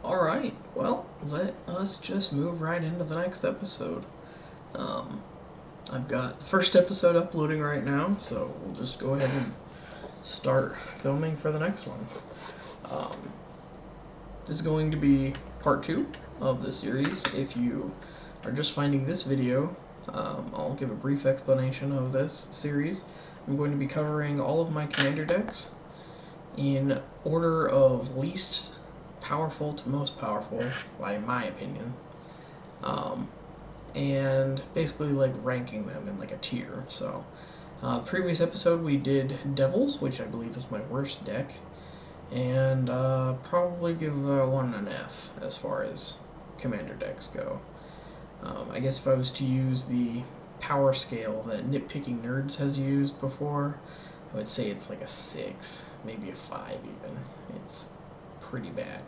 Alright, well, let us just move right into the next episode. I've got the first episode uploading right now, so we'll just go ahead and start filming for the next one. This is going to be part 2 of the series. If you are just finding this video, I'll give a brief explanation of this series. I'm going to be covering all of my commander decks in order of least powerful to most powerful, in my opinion, and basically like ranking them in like a tier. So previous episode we did Devils, which I believe is my worst deck, and probably give one an F as far as commander decks go. I guess if I was to use the power scale that Nitpicking Nerds has used before, I would say it's like a 6, maybe a 5 even. It's pretty bad.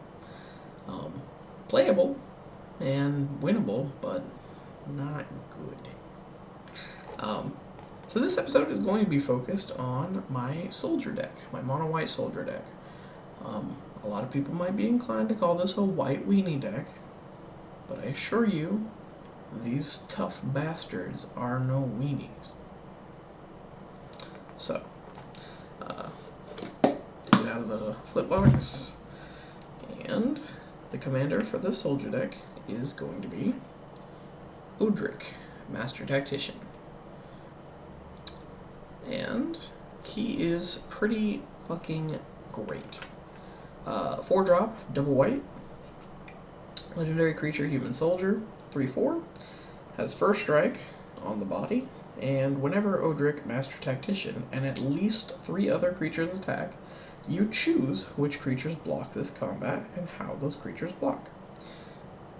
Playable and winnable, but not good. So this episode is going to be focused on my soldier deck, my mono-white soldier deck. A lot of people might be inclined to call this a white weenie deck, but I assure you, these tough bastards are no weenies. So, take it out of the flip box, and the commander for this soldier deck is going to be Odrick, Master Tactician. And he is pretty fucking great. 4-drop, double white, legendary creature, human soldier, 3/4, has first strike on the body, and whenever Odrick, Master Tactician, and at least 3 other creatures attack, you choose which creatures block this combat and how those creatures block.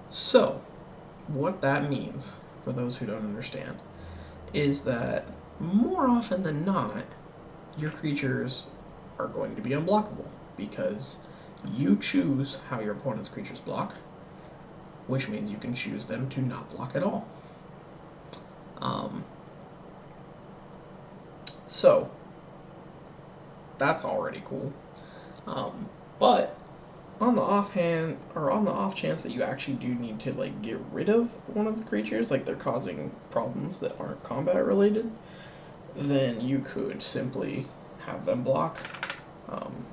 So, what that means, for those who don't understand, is that more often than not, your creatures are going to be unblockable, because you choose how your opponent's creatures block, which means you can choose them to not block at all. So, that's already cool. But on the off chance that you actually do need to like get rid of one of the creatures, like they're causing problems that aren't combat related, then you could simply have them block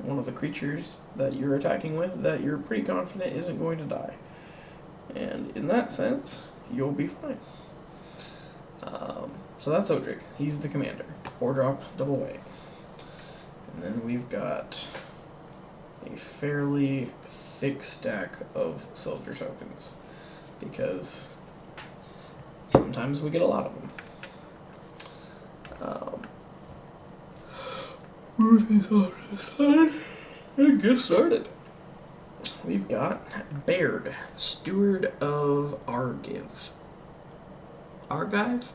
one of the creatures that you're attacking with that you're pretty confident isn't going to die. And in that sense, you'll be fine. So that's Odrick. He's the commander. 4-drop, double white. And then we've got a fairly thick stack of soldier tokens, because sometimes we get a lot of them. Move these on this side and get started. We've got Baird, Steward of Argive. Argive?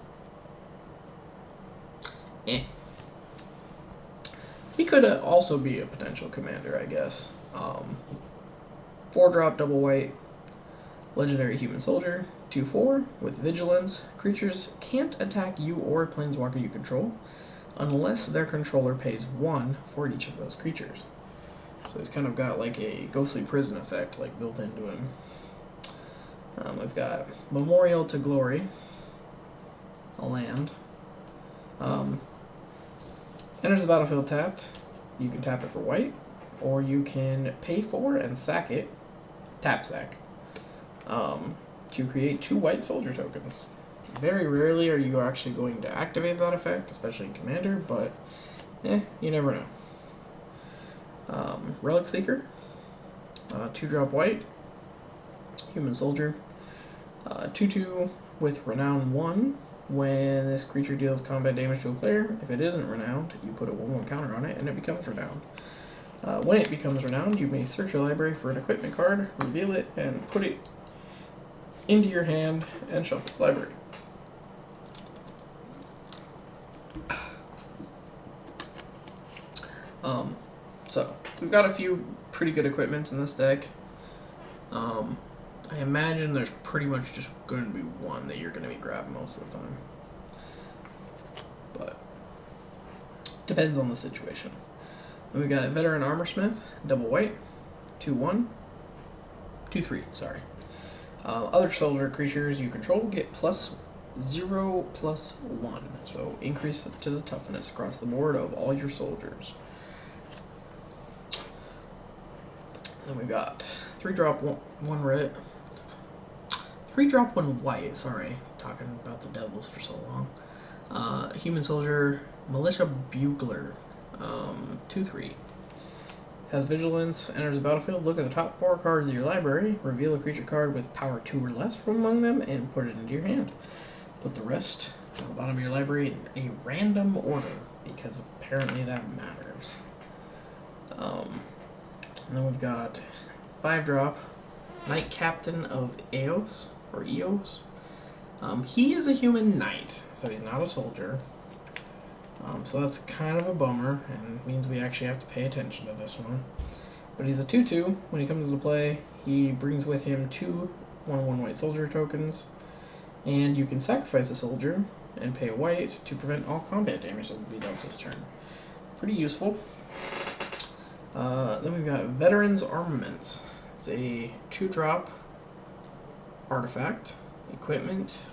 He could also be a potential commander, I guess. 4-drop, double white, legendary human soldier, 2/4, with vigilance. Creatures can't attack you or a planeswalker you control unless their controller pays 1 for each of those creatures. So he's kind of got like a ghostly prison effect like built into him. We've got Memorial to Glory, a land. Enters the battlefield tapped. You can tap it for white, or you can pay for and sack it, tap sack, to create 2 white soldier tokens. Very rarely are you actually going to activate that effect, especially in Commander, but you never know. Relic Seeker, 2-drop white, human soldier, 2/2 with Renown 1. When this creature deals combat damage to a player, if it isn't renowned, you put a 1/1 counter on it and it becomes renowned. When it becomes renowned, you may search your library for an equipment card, reveal it, and put it into your hand and shuffle the library. So, we've got a few pretty good equipments in this deck. I imagine there's pretty much just going to be one that you're going to be grabbing most of the time. But, depends on the situation. Then we got Veteran Armorsmith, double white, 2/1. 2/3, sorry. Other soldier creatures you control get +0/+1, so increase to the toughness across the board of all your soldiers. Then we got 3-drop, 1 red. 3-drop, 1 white, sorry. Talking about the devils for so long. Human soldier, militia bugler, 2/3. Has vigilance, enters the battlefield, look at the top 4 cards of your library, reveal a creature card with power 2 or less from among them, and put it into your hand. Put the rest on the bottom of your library in a random order, because apparently that matters. And then we've got 5-drop, Knight Captain of Eos, or Eos. He is a human knight, so he's not a soldier. So that's kind of a bummer, and means we actually have to pay attention to this one. But he's a 2/2. When he comes into play, he brings with him 2 1/1 white soldier tokens, and you can sacrifice a soldier and pay a white to prevent all combat damage that will be dealt this turn. Pretty useful. Then we've got Veterans Armaments. It's a 2-drop artifact, equipment.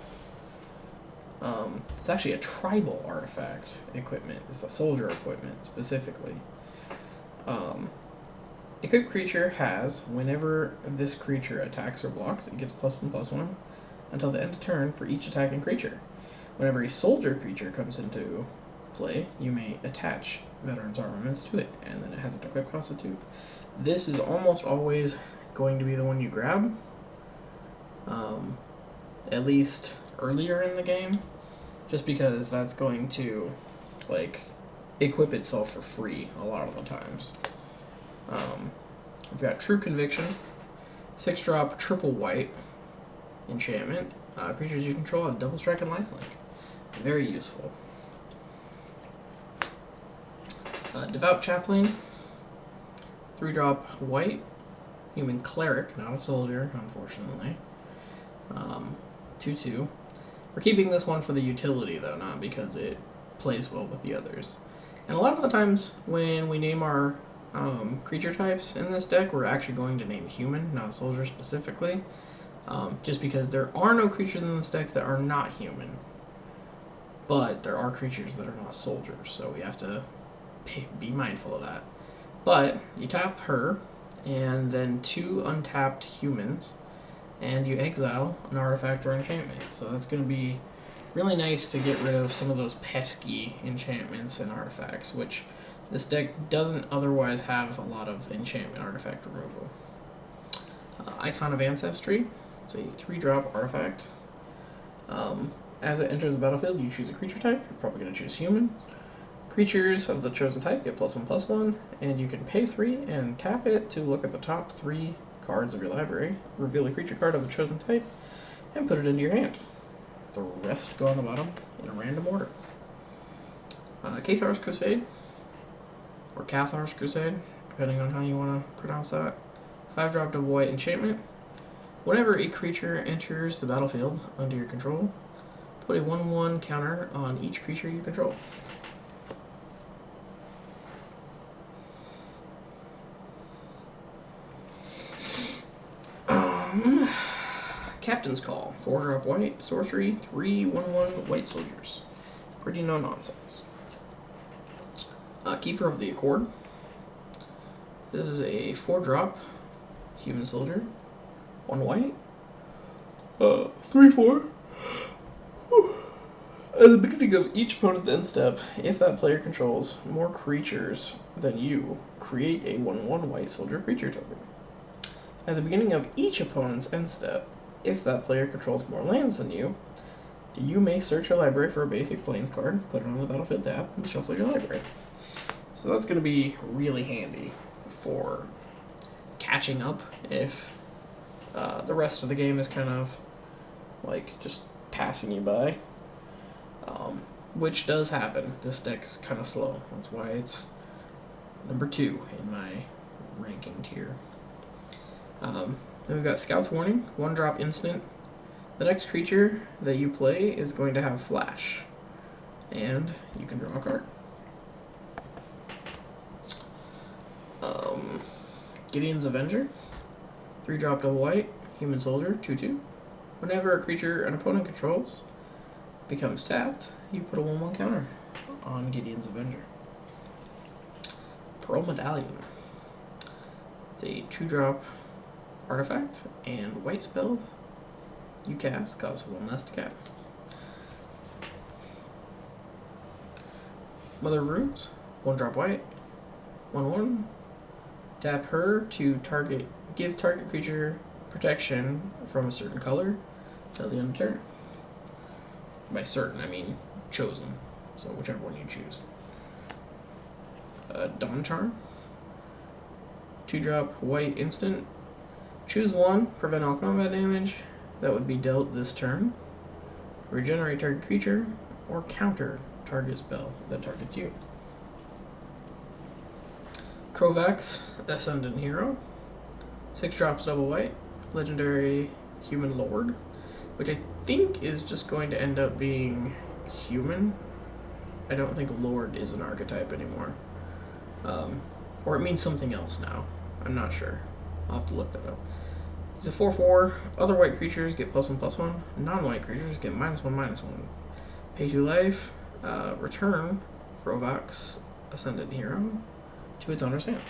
It's actually a tribal artifact equipment. It's a soldier equipment, specifically. Equipped creature has, whenever this creature attacks or blocks, it gets +1/+1 until the end of turn for each attacking creature. Whenever a soldier creature comes into play, you may attach Veterans Armaments to it, and then it has an equip cost of 2. This is almost always going to be the one you grab, at least earlier in the game, just because that's going to, like, equip itself for free a lot of the times. We've got True Conviction, 6-drop, triple white enchantment. Creatures you control have double strike and lifelink. Very useful. Devout Chaplain, 3-drop white, human cleric, not a soldier, unfortunately. 2/2. We're keeping this one for the utility, though, not because it plays well with the others. And a lot of the times when we name our creature types in this deck, we're actually going to name human, not soldier specifically, just because there are no creatures in this deck that are not human, but there are creatures that are not soldiers, so we have to be mindful of that. But you tap her, and then 2 untapped humans, and you exile an artifact or enchantment. So that's going to be really nice to get rid of some of those pesky enchantments and artifacts, which this deck doesn't otherwise have a lot of enchantment artifact removal. Icon of Ancestry. It's a 3-drop artifact. As it enters the battlefield, you choose a creature type. You're probably going to choose human. Creatures of the chosen type get +1/+1, and you can pay 3 and tap it to look at the top 3 cards of your library, reveal a creature card of the chosen type, and put it into your hand. The rest go on the bottom in a random order. Cathar's Crusade, or Cathar's Crusade, depending on how you want to pronounce that. 5-drop double white enchantment. Whenever a creature enters the battlefield under your control, put a 1/1 counter on each creature you control. Captain's Call, 4-drop white, sorcery, 3 1/1 white soldiers. Pretty no nonsense. Keeper of the Accord. This is a 4-drop human soldier, 1 white, 3/4. At the beginning of each opponent's end step, if that player controls more creatures than you, create a 1/1 white soldier creature token. At the beginning of each opponent's end step, if that player controls more lands than you may search your library for a basic plains card, put it on the battlefield tab, and shuffle your library. So that's going to be really handy for catching up if the rest of the game is kind of like just passing you by, which does happen. This deck is kind of slow. That's why it's number 2 in my ranking tier. Then we've got Scout's Warning, 1-drop instant. The next creature that you play is going to have Flash, and you can draw a card. Gideon's Avenger, 3-drop double white, human soldier, 2/2. Whenever a creature an opponent controls becomes tapped, you put a 1/1 counter on Gideon's Avenger. Pearl Medallion. It's a 2-drop artifact and white spells you cast cost 1 less to cast. Mother of Runes, 1-drop white, 1/1. Tap her to give target creature protection from a certain color until the end of turn. By certain, I mean chosen, so whichever one you choose. Dawn Charm, 2-drop white instant. Choose one, prevent all combat damage that would be dealt this turn. Regenerate target creature, or counter target spell that targets you. Krovax, Ascendant hero. 6 drops double white, legendary human lord, which I think is just going to end up being human. I don't think lord is an archetype anymore. Or it means something else now. I'm not sure. I'll have to look that up. He's a 4/4. Other white creatures get +1/+1. Non-white creatures get -1/-1. Pay 2 life. Return Krovax, Ascendant hero, to its owner's hand.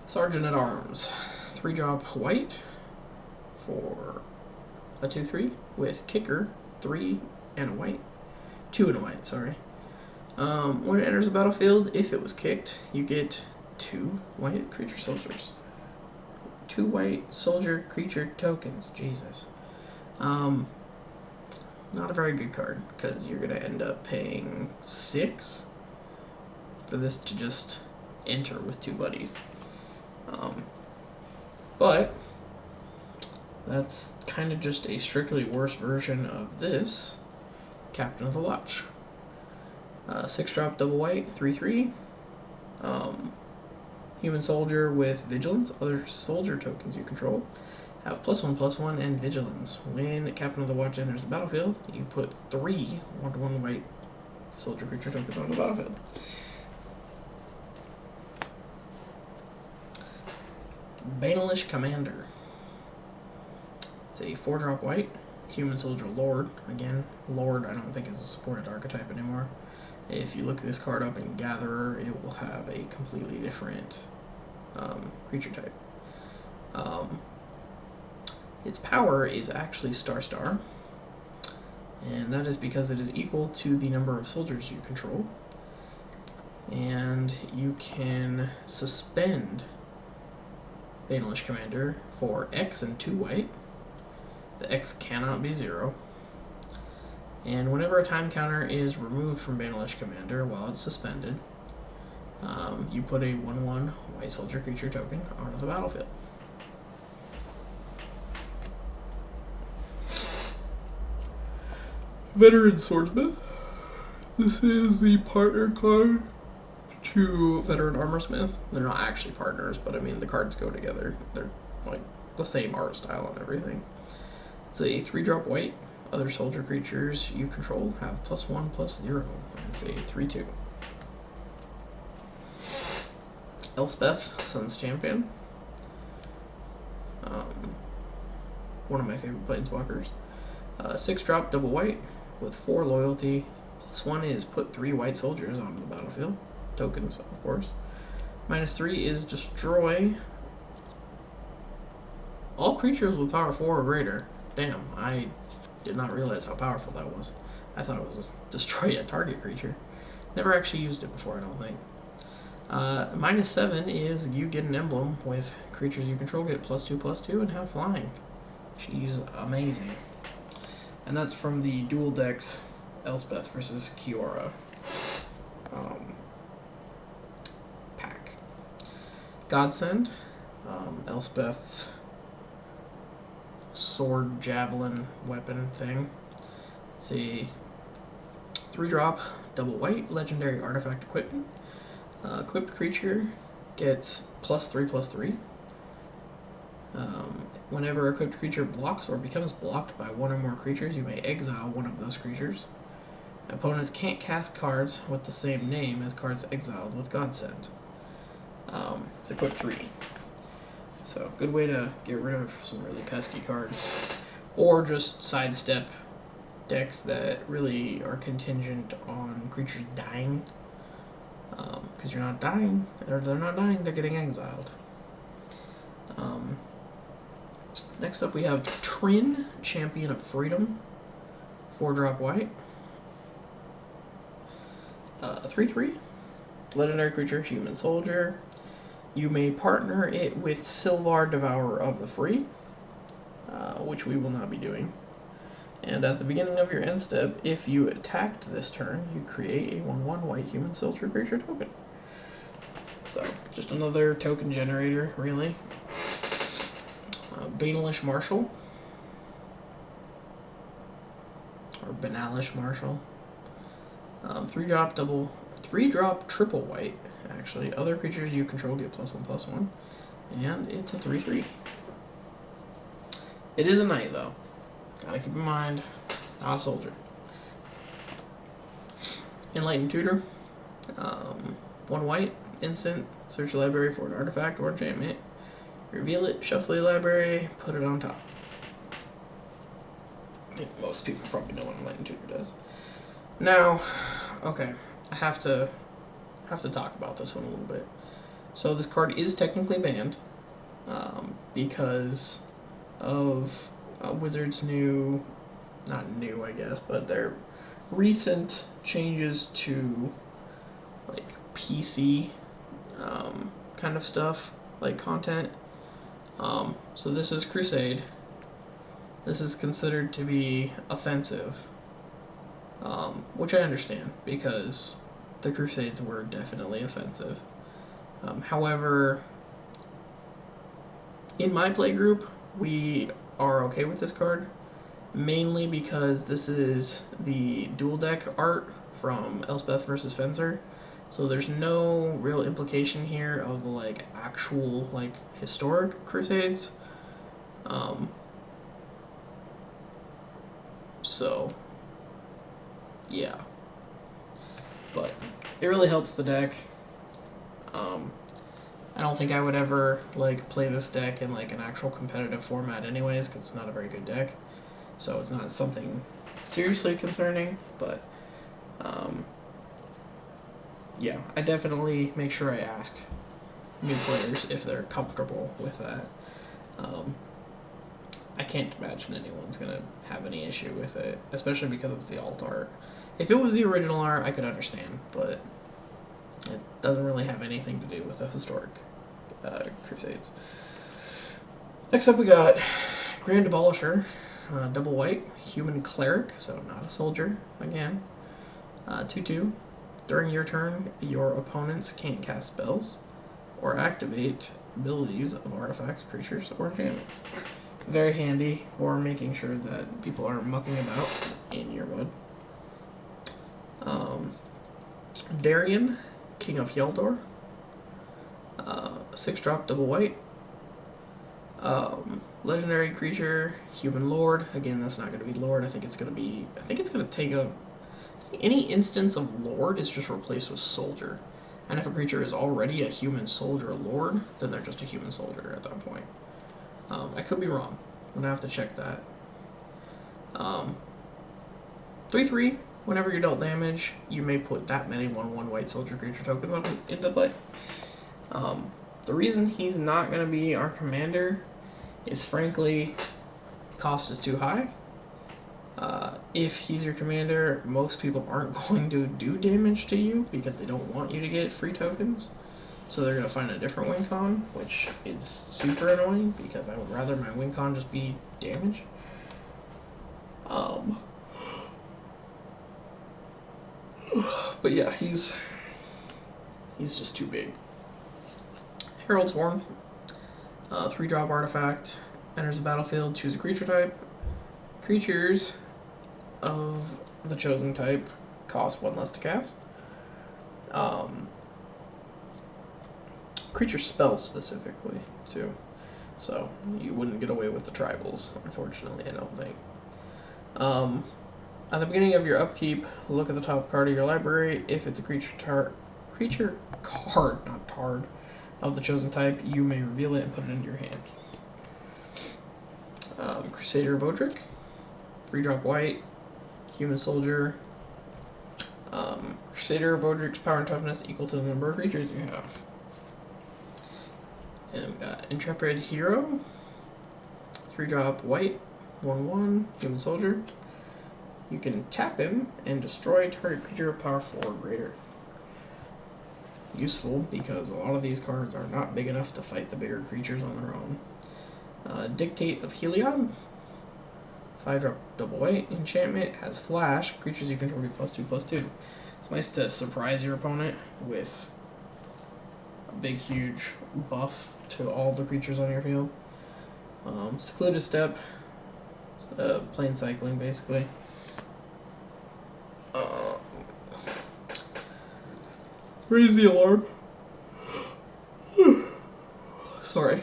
Sergeant at Arms, 3-drop white for a 2/3 with kicker, 3 and a white, 2 and a white. Sorry. When it enters the battlefield, if it was kicked, you get 2 white creature soldiers. 2 white soldier creature tokens. Jesus. Not a very good card, because you're going to end up paying 6 for this to just enter with 2 buddies. But that's kind of just a strictly worse version of this Captain of the Watch. 6-drop double white, 3/3. Human soldier with vigilance. Other soldier tokens you control have +1/+1 and vigilance. When Captain of the Watch enters the battlefield, you put 3 1/1 white soldier creature tokens on the battlefield. Banelish Commander. It's a 4-drop white, human soldier lord. Again, lord I don't think is a supported archetype anymore. If you look this card up in Gatherer, it will have a completely different creature type. Its power is actually Star, and that is because it is equal to the number of soldiers you control. And you can suspend Banelish Commander for X and 2 white. The X cannot be 0. And whenever a time counter is removed from Banelish Commander while it's suspended, you put a 1/1 white soldier creature token onto the battlefield. Veteran Swordsmith. This is the partner card to Veteran Armorsmith. They're not actually partners, but I mean the cards go together. They're like the same art style and everything. It's a 3-drop white. Other soldier creatures you control have +1/+0. It's a 3/2. Elspeth, Sun's Champion. One of my favorite planeswalkers. 6-drop double white with 4 loyalty. +1 is put 3 white soldiers onto the battlefield. Tokens, of course. -3 is destroy all creatures with power 4 or greater. Damn, I did not realize how powerful that was. I thought it was just destroy a target creature. Never actually used it before, I don't think. -7 is you get an emblem with creatures you control get +2/+2 and have flying. She's amazing. And that's from the Dual Decks Elspeth versus Kiora pack. Godsend, Elspeth's sword javelin weapon thing. It's a 3-drop double white legendary artifact equipment. Equipped creature gets +3/+3. Whenever a equipped creature blocks or becomes blocked by 1 or more creatures, you may exile one of those creatures. Opponents can't cast cards with the same name as cards exiled with Godsend. It's equipped 3. So, good way to get rid of some really pesky cards. Or just sidestep decks that really are contingent on creatures dying. Because you're not dying, or they're not dying, they're getting exiled. Next up we have Trin, Champion of Freedom. 4-drop white. 3/3. Legendary creature, Human Soldier. You may partner it with Sylvar, Devourer of the Free, which we will not be doing. And at the beginning of your end step, if you attacked this turn, you create a 1/1 white Human Soldier creature token. So, just another token generator, really. Banalish Marshal. Or Banalish Marshal. 3-drop triple white, actually. Other creatures you control get +1/+1. And it's a 3/3. It is a knight, though. Gotta keep in mind, not a soldier. Enlightened Tutor. 1 white, instant, search your library for an artifact or enchantment. Reveal it, shuffle your library, put it on top. I think most people probably know what Enlightened Tutor does. Now, okay, I have to talk about this one a little bit. So this card is technically banned because of Wizards' not new, I guess, but their recent changes to like PC kind of stuff, like content. So this is Crusade. This is considered to be offensive, which I understand because the Crusades were definitely offensive. However, in my play group, we are okay with this card, mainly because this is the dual deck art from Elspeth versus Fencer, so there's no real implication here of the like actual like historic Crusades. So yeah, but it really helps the deck. I don't think I would ever like play this deck in like an actual competitive format anyways, because it's not a very good deck, so it's not something seriously concerning, but yeah, I definitely make sure I ask new players if they're comfortable with that. I can't imagine anyone's gonna have any issue with it, especially because it's the alt art. If it was the original art, I could understand, but it doesn't really have anything to do with the historic Crusades. Next up we got Grand Abolisher, double white, human cleric, so not a soldier, again. 2/2. During your turn, your opponents can't cast spells or activate abilities of artifacts, creatures, or enchantments. Very handy for making sure that people aren't mucking about in your mud. Darien, King of Hyeldor. 6-drop double white. Legendary creature, human lord. Again, that's not going to be lord. I think it's going to take a... any instance of lord is just replaced with soldier. And if a creature is already a human soldier lord, then they're just a human soldier at that point. I could be wrong. I'm going to have to check that. 3/3. Whenever you dealt damage, you may put that many 1/1 white soldier creature tokens into play. The reason he's not going to be our commander is, frankly, cost is too high. If he's your commander, most people aren't going to do damage to you because they don't want you to get free tokens. So they're going to find a different win con, which is super annoying because I would rather my win con just be damage. But yeah, he's just too big. Herald's Horn, 3-drop artifact, enters the battlefield, choose a creature type. Creatures of the chosen type cost 1 less to cast. Creature spells specifically, too. So, you wouldn't get away with the tribals, unfortunately, I don't think. At the beginning of your upkeep, look at the top card of your library. If it's a creature card, not card, of the chosen type, you may reveal it and put it into your hand. Crusader Vodric, 3-drop white, human soldier. Crusader Vodric's power and toughness equal to the number of creatures you have. And we got Intrepid Hero, 3-drop white, 1/1, human soldier. You can tap him and destroy target creature of power 4 or greater. Useful because a lot of these cards are not big enough to fight the bigger creatures on their own. Dictate of Heliod, 5-drop double white enchantment, has flash. Creatures you control get +2/+2. It's nice to surprise your opponent with a big, huge buff to all the creatures on your field. Secluded Step, plain cycling basically. Raise the alarm. Sorry.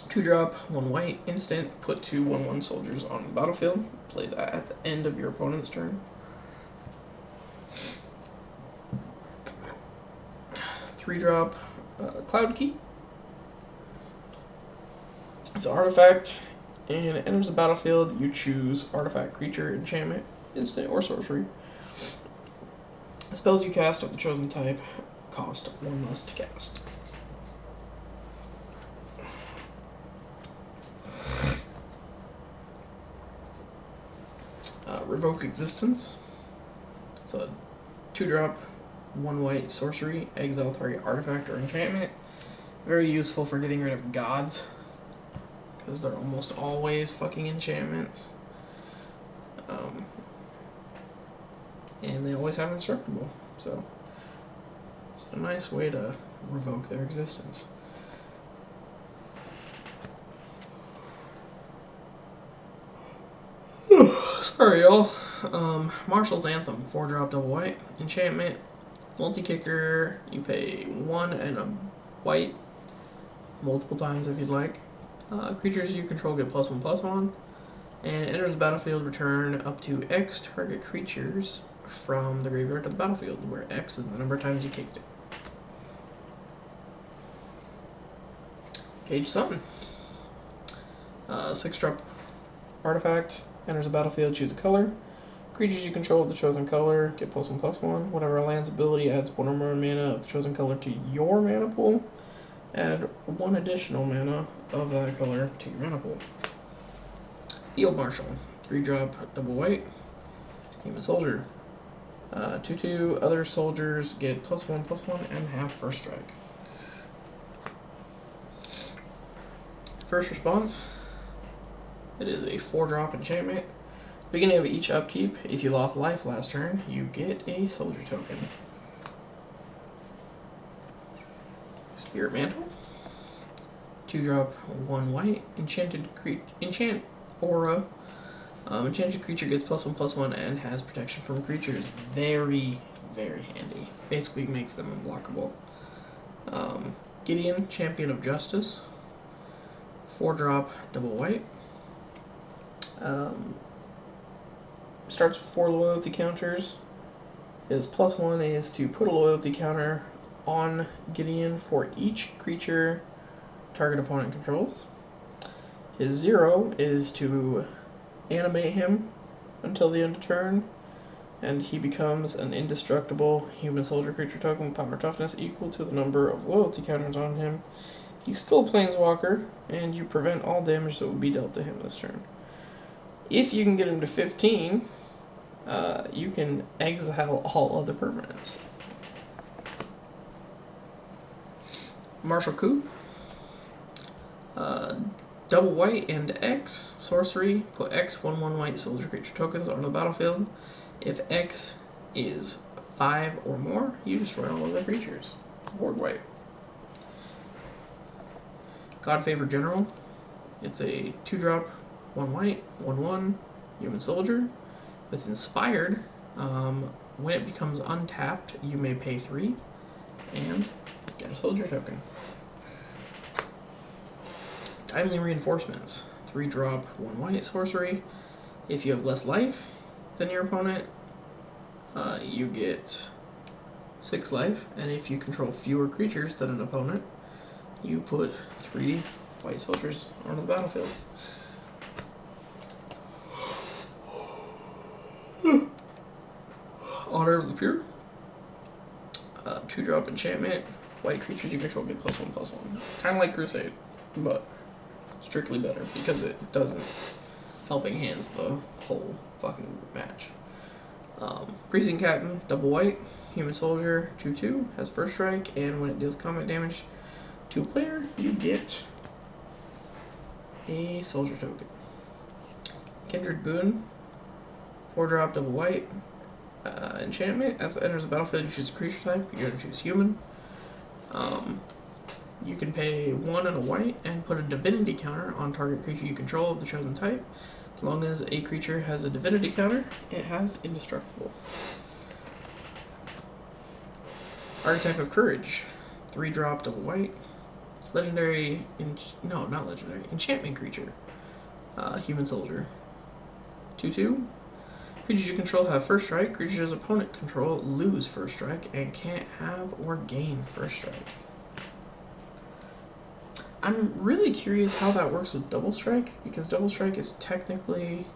2-drop, 1 white, instant, put 2 1/1 soldiers on the battlefield. Play that at the end of your opponent's turn. 3-drop, Cloud Key. It's an artifact, and it enters the battlefield. You choose artifact, creature, enchantment, instant, or sorcery. Spells you cast of the chosen type cost 1 less to cast. Revoke Existence. It's a 2-drop, 1 white sorcery, exile target artifact or enchantment. Very useful for getting rid of gods, because they're almost always fucking enchantments. And they always have indestructible, so it's a nice way to revoke their existence. Sorry, y'all. Marshall's Anthem, 4-drop double white enchantment, multi-kicker. You pay 1 and a white multiple times if you'd like. Creatures you control get +1/+1, and it enters the battlefield. Return up to X target creatures from the graveyard to the battlefield, where X is the number of times you kicked it. Cage Sun, 6-drop artifact, enters the battlefield, choose a color. Creatures you control of the chosen color get +1/+1. Whatever land's ability adds 1 or more mana of the chosen color to your mana pool, add 1 additional mana of that color to your mana pool. Field Marshal, 3-drop double white, human soldier. 2/2 other soldiers get +1/+1 and have first strike. First response. It is a 4-drop enchantment. Beginning of each upkeep, if you lost life last turn, you get a soldier token. Spirit Mantle, 2-drop, 1 white, enchant aura. Enchanted creature gets +1/+1 and has protection from creatures. Very, very handy. Basically makes them unblockable. Gideon, Champion of Justice, 4-drop, double white. Starts with 4 loyalty counters. His +1 is to put a loyalty counter on Gideon for each creature target opponent controls. His 0 is to animate him until the end of turn, and he becomes an indestructible human soldier creature token with power toughness equal to the number of loyalty counters on him. He's still a planeswalker, and you prevent all damage that would be dealt to him this turn. If you can get him to 15, you can exile all other permanents. Martial Coup, double white and X, sorcery, put X 1/1 white soldier creature tokens on the battlefield. If X is 5 or more, you destroy all other creatures. Board wipe. Godfavor General, it's a 2-drop, 1 white, 1/1, human soldier. With Inspired, when it becomes untapped, you may pay 3 and get a soldier token. Timely Reinforcements, 3-drop, 1 white sorcery. If you have less life than your opponent, you get 6 life, and if you control fewer creatures than an opponent, you put 3 white soldiers onto the battlefield. Honor of the Pure. 2-drop enchantment. White creatures you control get +1/+1. Kind of like Crusade, but strictly better because it doesn't helping hands the whole fucking match. Precinct Captain, double white, human soldier, 2/2, has first strike, and when it deals combat damage to a player, you get a soldier token. Kindred Boon, 4-drop, double white, enchantment. As it enters the battlefield, you choose a creature type. You're going to choose human. You can pay 1 and a white and put a divinity counter on target creature you control of the chosen type. As long as a creature has a divinity counter, it has indestructible. Archetype of Courage, 3-drop, double white, legendary, not legendary, enchantment creature, human soldier, 2/2. Creatures you control have first strike. Creatures opponent control lose first strike and can't have or gain first strike. I'm really curious how that works with double strike, because double strike is technically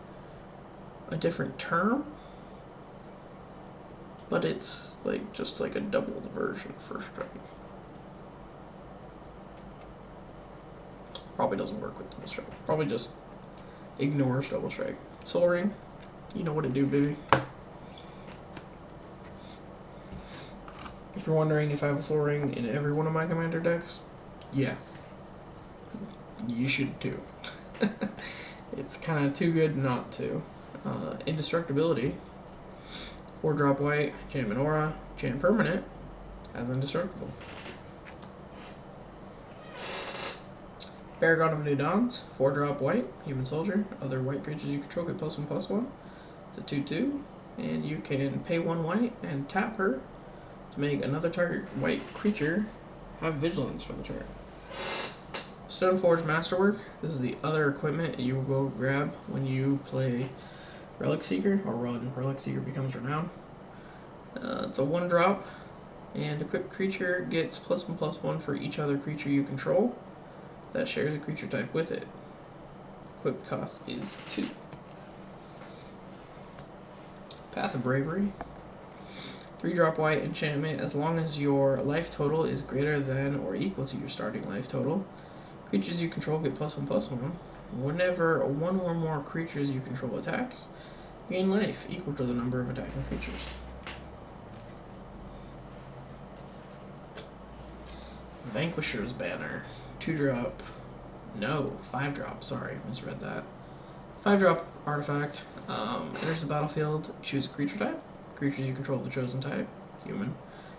a different term, but it's like just like a doubled version of first strike. Probably doesn't work with double strike. Probably just ignores double strike. Soul Ring, you know what it do, baby. If you're wondering if I have a Soul Ring in every one of my commander decks, yeah. You should too. It's kind of too good not to. Indestructibility. 4-drop white, enchantment aura, enchant permanent, as indestructible. Paragon of New Dawns, 4-drop white, human soldier. Other white creatures you control get +1/+1. It's a 2/2, and you can pay 1 white and tap her to make another target white creature have vigilance for the turn. Stoneforge Masterwork. This is the other equipment you will go grab when you play Relic Seeker, or run Relic Seeker becomes renowned. It's a 1-drop, and equipped creature gets +1/+1 for each other creature you control that shares a creature type with it. Equipped cost is 2. Path of Bravery. 3-drop white enchantment. As long as your life total is greater than or equal to your starting life total, creatures you control get +1/+1. Whenever one or more creatures you control attacks, gain life equal to the number of attacking creatures. Vanquisher's Banner. 2-drop. No, 5-drop. Sorry, misread that. 5-drop artifact. Enters the battlefield. Choose a creature type. Creatures you control of the chosen type, human,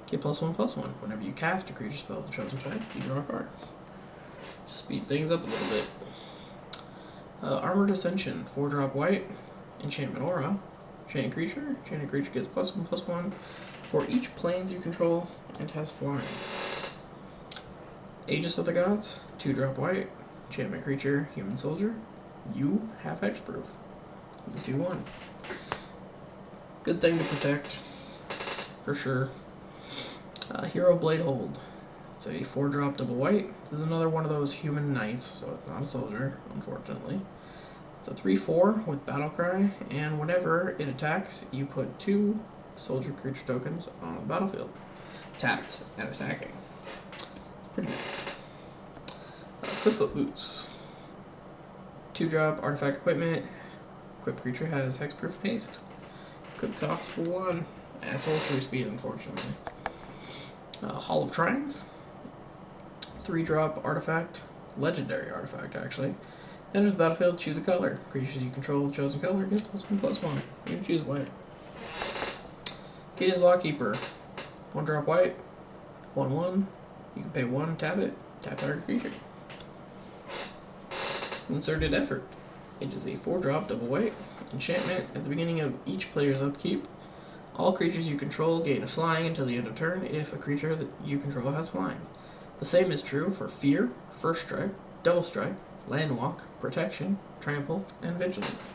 get +1/+1. Whenever you cast a creature spell of the chosen type, you draw a card. Speed things up a little bit. Armored Ascension, 4-drop white, enchantment aura, enchanted creature gets +1/+1 for each planes you control and has flying. Aegis of the Gods, 2-drop white, enchantment creature, human soldier, you have hexproof. It's a 2/1. Good thing to protect, for sure. Hero Blade Hold. It's a 4-drop double white. This is another one of those human knights, so it's not a soldier, unfortunately. It's a 3/4 with Battlecry, and whenever it attacks, you put 2 soldier creature tokens on the battlefield, tapped and attacking. It's pretty nice. Swiftfoot Boots. 2-drop artifact equipment. Equipped creature has hexproof and haste. Equipped cost for 1. Asshole 3 speed, unfortunately. Hall of Triumph. 3-drop artifact, legendary artifact actually. Enters the battlefield, choose a color. Creatures you control the chosen color get +1/+1. You can choose white. Gideon's Lawkeeper, 1-drop white, 1/1. You can pay 1, tap it, tap target creature. Concerted Effort. It is a 4-drop double white enchantment. At the beginning of each player's upkeep, all creatures you control gain a flying until the end of turn if a creature that you control has flying. The same is true for Fear, First Strike, Double Strike, Landwalk, Protection, Trample, and Vigilance.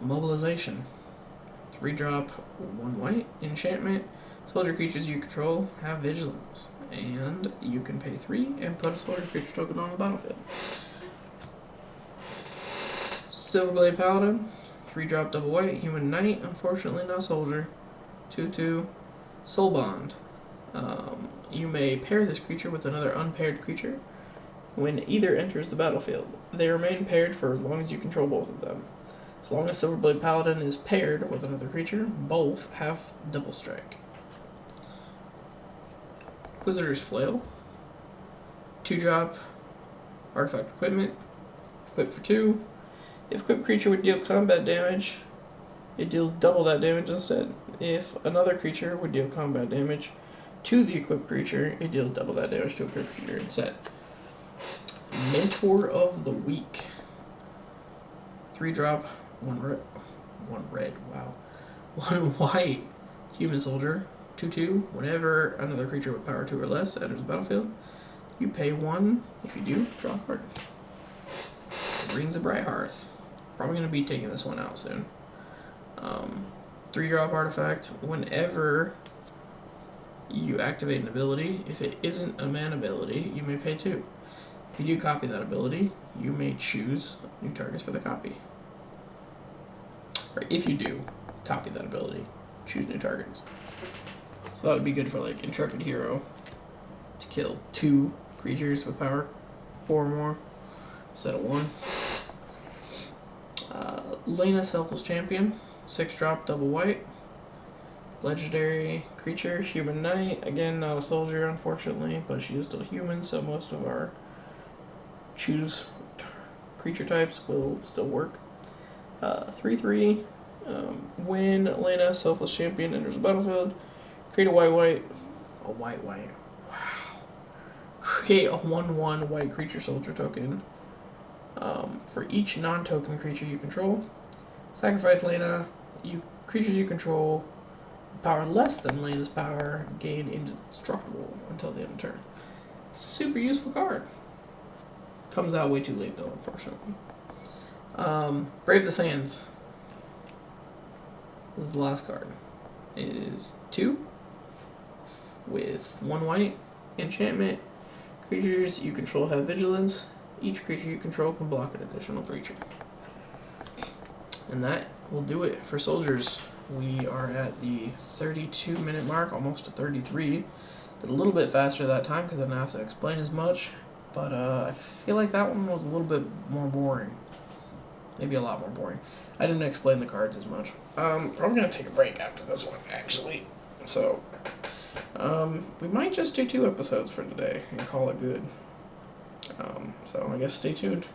Mobilization. 3-drop, 1 white, enchantment. Soldier creatures you control have vigilance. And you can pay 3 and put a soldier creature token on the battlefield. Silverblade Paladin, 3-drop, double white, human knight, unfortunately not soldier. 2/2, Soul Bond. You may pair this creature with another unpaired creature. When either enters the battlefield, they remain paired for as long as you control both of them. As long as Silverblade Paladin is paired with another creature, both have double strike. Wizard's Flail, 2-drop, artifact equipment, equip for 2. If equipped creature would deal combat damage, it deals double that damage instead. If another creature would deal combat damage to the equipped creature, it deals double that damage to a equipped creature instead. Mentor of the Week, 3-drop, 1 red, wow. 1 white, human soldier, 2/2. Whenever another creature with power 2 or less enters the battlefield, you pay 1. If you do, draw a card. Rings of Brighthearth. Probably going to be taking this one out soon. 3-drop artifact. Whenever you activate an ability, if it isn't a mana ability, you may pay 2. If you do copy that ability, you may choose new targets for the copy. Or if you do copy that ability, choose new targets. So that would be good for like Intrepid Hero to kill 2 creatures with power 4 or more instead of 1. Lena, Selfless Champion, 6-drop, double white. Legendary creature, human knight. Again, not a soldier, unfortunately, but she is still human, so most of our choose creature types will still work. 3/3. When Lena, Selfless Champion, enters the battlefield, create a white. A white. Wow. Create a 1/1 white creature soldier token. For each non-token creature you control. Sacrifice Lena. Creatures you control power less than Lena's power gain indestructible until the end of turn. Super useful card. Comes out way too late though, unfortunately. Brave the Sands. This is the last card. It is 2 with 1 white. Enchantment. Creatures you control have vigilance. Each creature you control can block an additional creature. And that will do it for soldiers. We are at the 32-minute mark, almost to 33. Did a little bit faster that time because I didn't have to explain as much. But I feel like that one was a little bit more boring. Maybe a lot more boring. I didn't explain the cards as much. I'm going to take a break after this one, actually. So, we might just do 2 episodes for today and call it good. So I guess stay tuned.